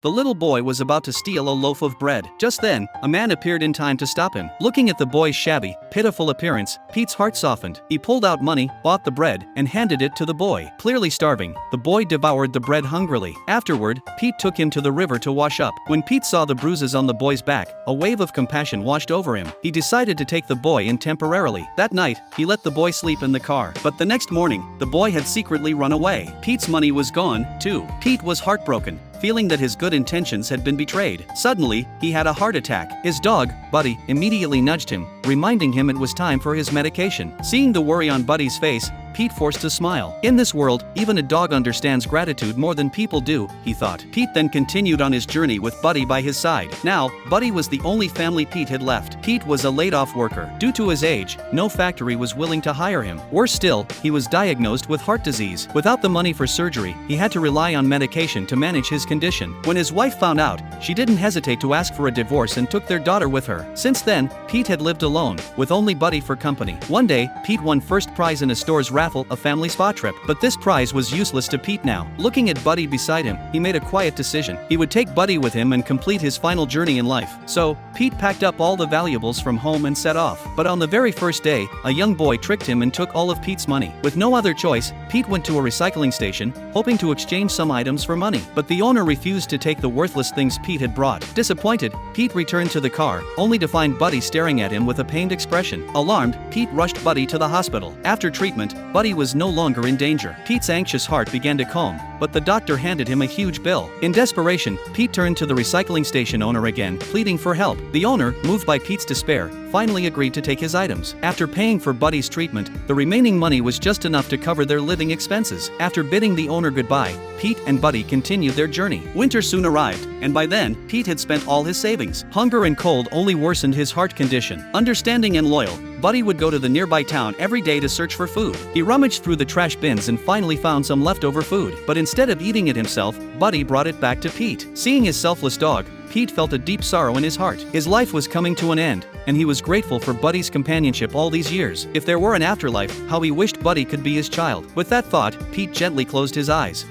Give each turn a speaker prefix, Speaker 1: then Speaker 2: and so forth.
Speaker 1: The little boy was about to steal a loaf of bread. Just then, a man appeared in time to stop him. Looking at the boy's shabby, pitiful appearance, Pete's heart softened. He pulled out money, bought the bread, and handed it to the boy. Clearly starving, the boy devoured the bread hungrily. Afterward, Pete took him to the river to wash up. When Pete saw the bruises on the boy's back, a wave of compassion washed over him. He decided to take the boy in temporarily. That night, he let the boy sleep in the car. But the next morning, the boy had secretly run away. Pete's money was gone, too. Pete was heartbroken, feeling that his good intentions had been betrayed. Suddenly, he had a heart attack. His dog, Buddy, immediately nudged him, reminding him it was time for his medication. Seeing the worry on Buddy's face, Pete forced a smile. In this world, even a dog understands gratitude more than people do, he thought. Pete then continued on his journey with Buddy by his side. Now, Buddy was the only family Pete had left. Pete was a laid-off worker. Due to his age, no factory was willing to hire him. Worse still, he was diagnosed with heart disease. Without the money for surgery, he had to rely on medication to manage his condition. When his wife found out, she didn't hesitate to ask for a divorce and took their daughter with her. Since then, Pete had lived alone, with only Buddy for company. One day, Pete won first prize in a store's raffle, a family spa trip. But this prize was useless to Pete now. Looking at Buddy beside him, he made a quiet decision. He would take Buddy with him and complete his final journey in life. So, Pete packed up all the valuables from home and set off. But on the very first day, a young boy tricked him and took all of Pete's money. With no other choice, Pete went to a recycling station, hoping to exchange some items for money. But the owner refused to take the worthless things Pete had brought. Disappointed, Pete returned to the car, only to find Buddy staring at him with a pained expression. Alarmed, Pete rushed Buddy to the hospital. After treatment, Buddy was no longer in danger. Pete's anxious heart began to calm, but the doctor handed him a huge bill. In desperation, Pete turned to the recycling station owner again, pleading for help. The owner, moved by Pete's despair, finally agreed to take his items. After paying for Buddy's treatment, the remaining money was just enough to cover their living expenses. After bidding the owner goodbye, Pete and Buddy continued their journey. Winter soon arrived, and by then, Pete had spent all his savings. Hunger and cold only worsened his heart condition. Understanding and loyal, Buddy would go to the nearby town every day to search for food. He rummaged through the trash bins and finally found some leftover food. But instead of eating it himself, Buddy brought it back to Pete. Seeing his selfless dog, Pete felt a deep sorrow in his heart. His life was coming to an end, and he was grateful for Buddy's companionship all these years. If there were an afterlife, how he wished Buddy could be his child. With that thought, Pete gently closed his eyes.